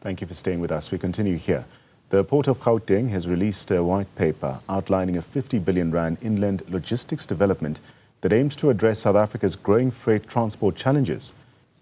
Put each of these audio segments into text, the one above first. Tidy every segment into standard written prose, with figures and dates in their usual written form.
Thank you for staying with us. We continue here. The Port of Gauteng has released a white paper outlining a 50 billion rand inland logistics development that aims to address South Africa's growing freight transport challenges.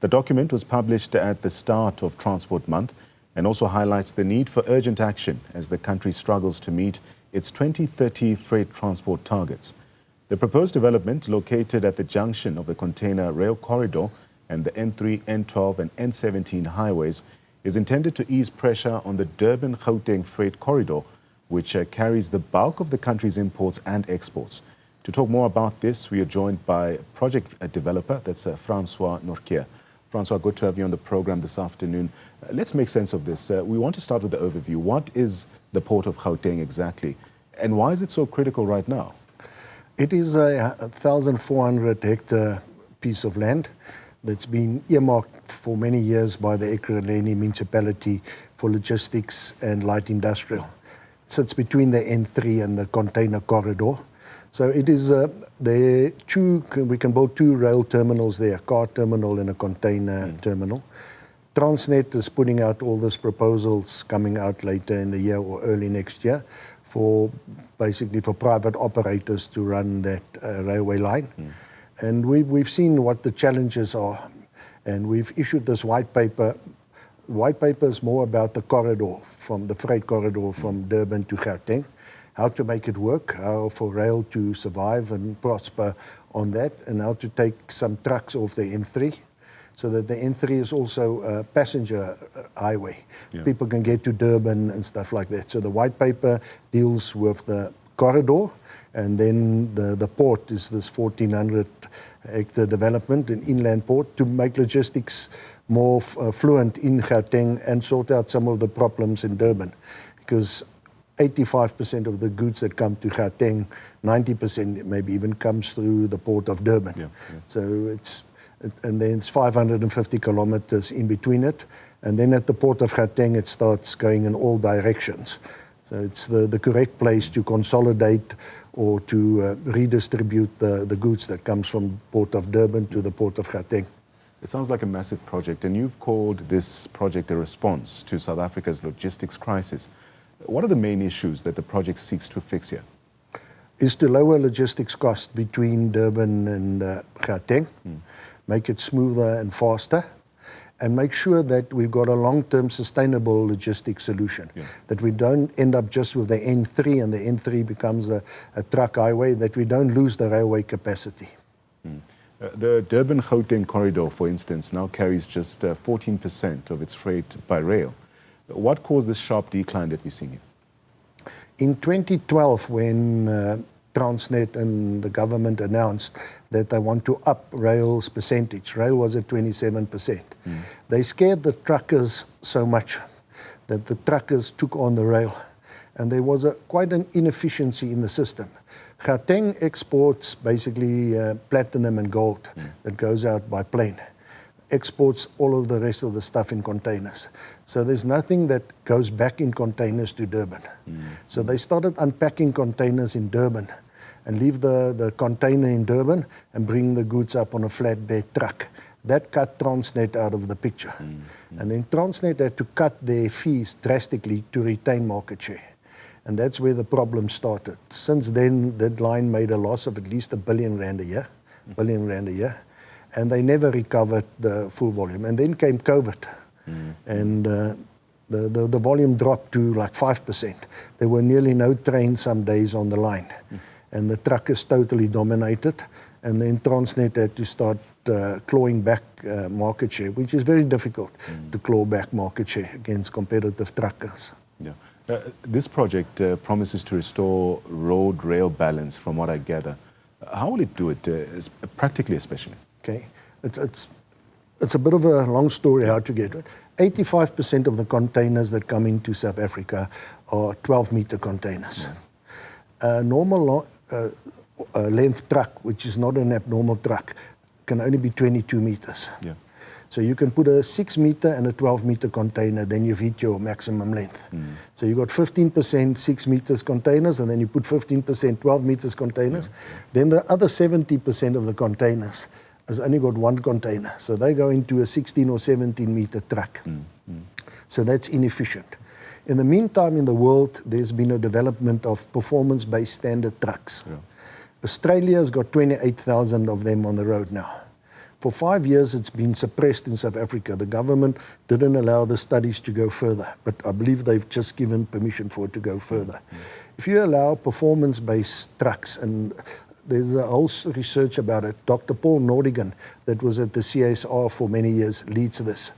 The document was published at the start of Transport Month and also highlights the need for urgent action as the country struggles to meet its 2030 freight transport targets. The proposed development, located at the junction of the container rail corridor and the N3, N12 and N17 highways, is intended to ease pressure on the Durban-Gauteng Freight Corridor, which carries the bulk of the country's imports and exports. To talk more about this, we are joined by project developer, that's Francois Nortje. Francois, good to have you on the program this afternoon. Let's make sense of this. We want to start with the overview. What is the Port of Gauteng exactly, and why is it so critical right now? It is a 1,400 hectare piece of land that's been earmarked for many years by the Ekurhuleni municipality for logistics and light industrial. It sits between the N3 and the container corridor. So it is, we can build two rail terminals there, a car terminal and a container terminal. Transnet is putting out all these proposals coming out later in the year or early next year for basically for private operators to run that railway line. And we've seen what the challenges are, and we've issued this white paper. The white paper is more about the corridor, from the freight corridor from Durban to Gauteng, how to make it work, how for rail to survive and prosper on that, and how to take some trucks off the N3, so that the N3 is also a passenger highway. Yeah. People can get to Durban and stuff like that. So the white paper deals with the corridor, and then the port is this 1,400 hectare development in inland port to make logistics more fluent in Gauteng and sort out some of the problems in Durban, because 85% of the goods that come to Gauteng, 90% maybe even comes through the port of Durban. Yeah, yeah. So and then it's 550 kilometers in between it, and then at the port of Gauteng it starts going in all directions. So it's the correct place to consolidate or to redistribute the goods that comes from Port of Durban to the Port of Gauteng. It sounds like a massive project, and you've called this project a response to South Africa's logistics crisis. What are the main issues that the project seeks to fix here? Is to lower logistics costs between Durban and Gauteng, make it smoother and faster, and make sure that we've got a long-term sustainable logistics solution, that we don't end up just with the N3 and the N3 becomes a truck highway, that we don't lose the railway capacity. The Durban-Gauteng corridor, for instance, now carries just 14% of its freight by rail. What caused this sharp decline that we're seeing here? In 2012, when Transnet and the government announced that they want to up rail's percentage. Rail was at 27%. They scared the truckers so much that the truckers took on the rail, and there was quite an inefficiency in the system. Gauteng exports basically platinum and gold that goes out by plane. Exports all of the rest of the stuff in containers. So there's nothing that goes back in containers to Durban. So they started unpacking containers in Durban and leave the container in Durban and bring the goods up on a flatbed truck. That cut Transnet out of the picture. And then Transnet had to cut their fees drastically to retain market share. And that's where the problem started. Since then, that line made a loss of at least R1 billion a year. And they never recovered the full volume. And then came COVID. And the volume dropped to like 5%. There were nearly no trains some days on the line. And the truckers totally dominated. And then Transnet had to start clawing back market share, which is very difficult to claw back market share against competitive truckers. Yeah. This project promises to restore road-rail balance, from what I gather. How will it do it, practically especially? Okay, it's a bit of a long story how to get it. 85% of the containers that come into South Africa are 12-meter containers. A normal length truck, which is not an abnormal truck, can only be 22 meters. So you can put a 6-meter and a 12-meter container, then you've hit your maximum length. So you got 15% 6 meters containers, and then you put 15% 12 meters containers. Then the other 70% of the containers has only got one container. So they go into a 16 or 17 meter truck. So that's inefficient. In the meantime, in the world, there's been a development of performance-based standard trucks. Yeah. Australia's got 28,000 of them on the road now. For 5 years, it's been suppressed in South Africa. The government didn't allow the studies to go further, but I believe they've just given permission for it to go further. If you allow performance-based trucks, and there's a whole research about it, Dr. Paul Nortje, that was at the CSR for many years, leads this.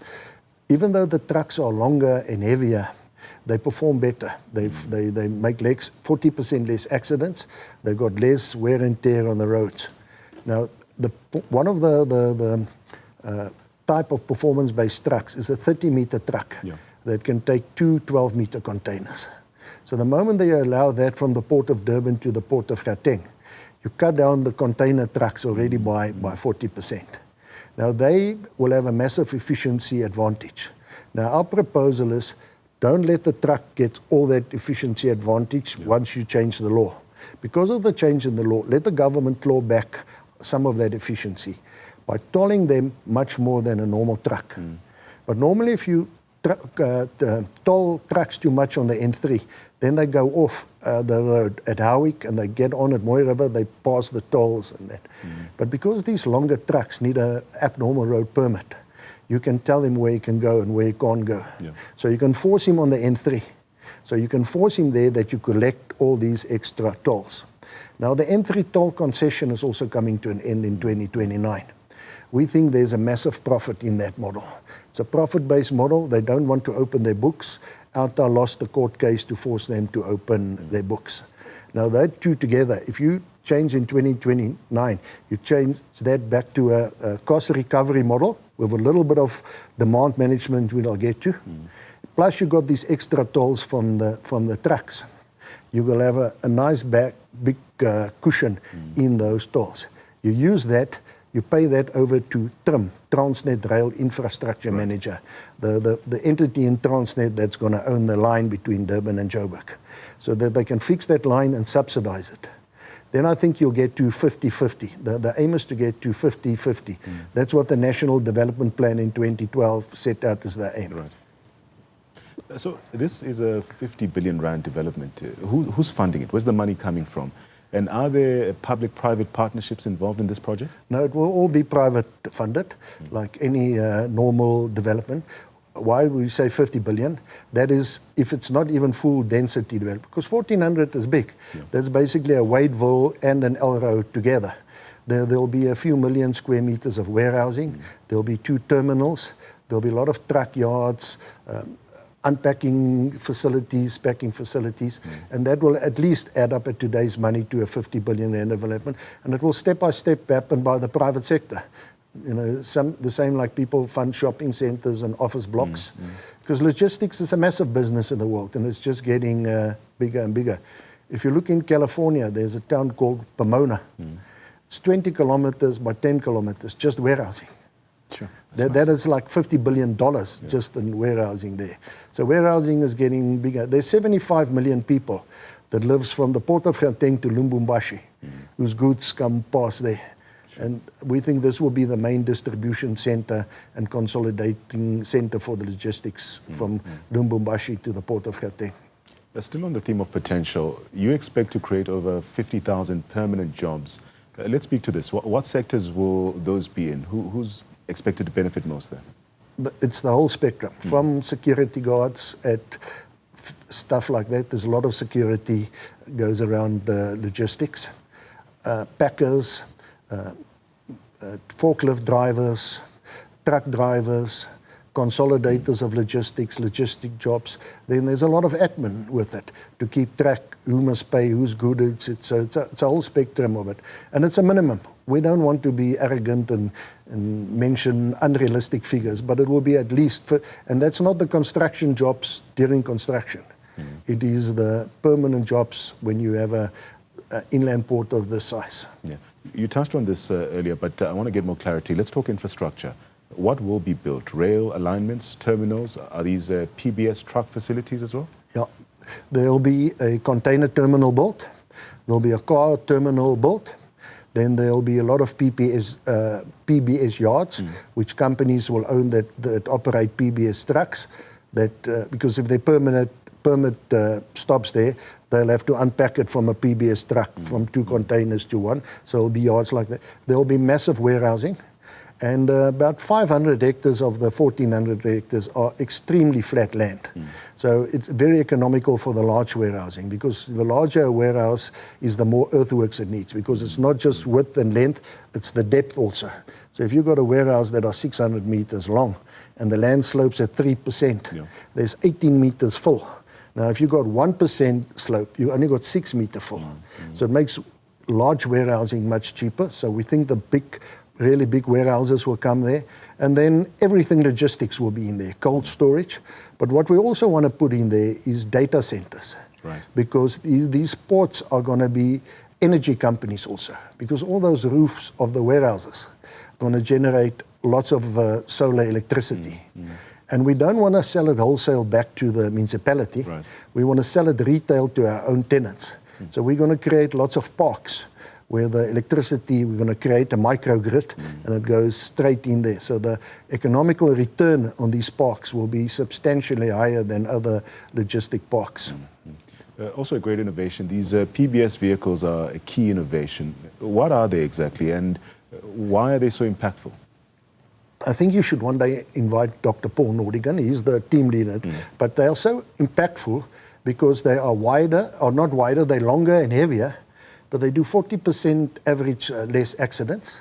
Even though the trucks are longer and heavier, they perform better. They make 40% less accidents. They've got less wear and tear on the roads. Now, one of the type of performance-based trucks is a 30-meter truck that can take 2 12-meter containers. So the moment they allow that from the Port of Durban to the Port of Gauteng, you cut down the container trucks already by 40%. Now, they will have a massive efficiency advantage. Now, our proposal is don't let the truck get all that efficiency advantage once you change the law. Because of the change in the law, let the government claw back some of that efficiency by tolling them much more than a normal truck. But normally if you toll trucks too much on the N3, then they go off the road at Howick and they get on at Mooi River, they pass the tolls and that. But because these longer trucks need an abnormal road permit, you can tell him where he can go and where he can't go. So you can force him on the N3. So you can force him there that you collect all these extra tolls. Now, the N3 toll concession is also coming to an end in 2029. We think there's a massive profit in that model. It's a profit-based model. They don't want to open their books. Alta lost the court case to force them to open their books. Now, that two together, if you change in 2029, you change that back to a cost recovery model with a little bit of demand management we'll get to. Plus, you got these extra tolls from the trucks. You will have a nice big cushion in those tolls. You use that, you pay that over to TRIM, Transnet Rail Infrastructure Manager, the entity in Transnet that's going to own the line between Durban and Joburg, so that they can fix that line and subsidize it. Then I think you'll get to 50-50. The aim is to get to 50-50. That's what the National Development Plan in 2012 set out as the aim. Right. So this is a 50 billion rand development. Who's funding it? Where's the money coming from? And are there public-private partnerships involved in this project? No, it will all be private funded, like any normal development. Why we say 50 billion? That is, if it's not even full density development, because 1400 is big. That's basically a Wadeville and an Elro together. There'll be a few million square meters of warehousing. There'll be 2 terminals. There'll be a lot of truck yards, unpacking facilities, packing facilities, and that will at least add up at today's money to a 50 billion rand development, and it will step by step happen by the private sector. You know, the same like people fund shopping centers and office blocks, because logistics is a massive business in the world, and it's just getting bigger and bigger. If you look in California, there's a town called Pomona. It's 20 kilometers by 10 kilometers, just warehousing. Sure. That is like $50 billion just in warehousing there. So warehousing is getting bigger. There's 75 million people that lives from the Port of Gauteng to Lubumbashi, whose goods come past there. And we think this will be the main distribution center and consolidating center for the logistics from Lubumbashi to the Port of Gauteng. Still on the theme of potential, you expect to create over 50,000 permanent jobs. Let's speak to this. What sectors will those be in? Who's expected to benefit most there? It's the whole spectrum, from security guards at stuff like that. There's a lot of security goes around logistics, packers, forklift drivers, truck drivers, consolidators of logistics, logistic jobs. Then there's a lot of admin with it to keep track who must pay, whose good it's a whole spectrum of it. And it's a minimum. We don't want to be arrogant and mention unrealistic figures, but it will be at least, and that's not the construction jobs during construction. It is the permanent jobs when you have an inland port of this size. Yeah. You touched on this earlier, but I want to get more clarity. Let's talk infrastructure. What will be built? Rail alignments, terminals? Are these PBS truck facilities as well? Yeah. There'll be a container terminal built. There'll be a car terminal built. Then there'll be a lot of PBS yards, which companies will own that operate PBS trucks. that because if their permit stops there, they'll have to unpack it from a PBS truck, from 2 containers to 1. So it'll be yards like that. There'll be massive warehousing. And about 500 hectares of the 1,400 hectares are extremely flat land. So it's very economical for the large warehousing, because the larger a warehouse is, the more earthworks it needs, because it's not just width and length, it's the depth also. So if you've got a warehouse that are 600 meters long and the land slopes at 3%, there's 18 meters full. Now, if you've got 1% slope, you only got 6 meter full. So it makes large warehousing much cheaper. So we think the really big warehouses will come there. And then everything logistics will be in there, cold storage. But what we also want to put in there is data centers. Right. Because these ports are going to be energy companies also. Because all those roofs of the warehouses are going to generate lots of solar electricity. And we don't want to sell it wholesale back to the municipality. Right. We want to sell it retail to our own tenants. So we're going to create lots of parks where the electricity, we're going to create a microgrid, and it goes straight in there. So the economical return on these parks will be substantially higher than other logistic parks. Also a great innovation. These PBS vehicles are a key innovation. What are they exactly, and why are they so impactful? I think you should one day invite Dr. Paul Nortje. He's the team leader. But they are so impactful because they are wider, or not wider, they're longer and heavier, but they do 40% average less accidents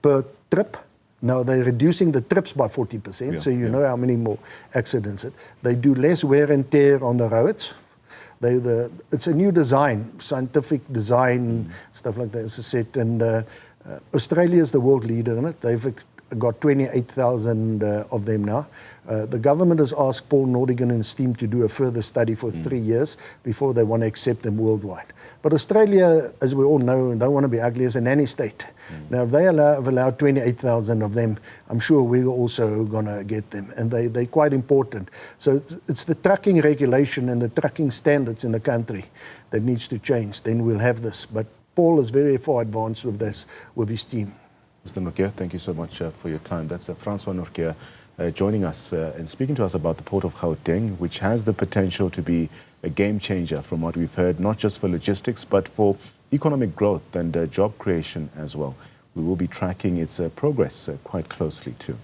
per trip. Now they're reducing the trips by 40%, so you know how many more accidents. They do less wear and tear on the roads. It's a new design, scientific design, stuff like that, as I said. And Australia is the world leader in it. They've got 28,000 of them now. The government has asked Paul Nortje and his team to do a further study for 3 years before they want to accept them worldwide. But Australia, as we all know, don't want to be ugly, as a nanny state. Now, if they have allowed 28,000 of them, I'm sure we're also going to get them. And they're quite important. So it's the trucking regulation and the trucking standards in the country that needs to change. Then we'll have this. But Paul is very far advanced with this, with his team. Mr. Nortje, thank you so much for your time. That's Francois Nortje joining us and speaking to us about the Port of Gauteng, which has the potential to be a game changer from what we've heard, not just for logistics, but for economic growth and job creation as well. We will be tracking its progress quite closely too.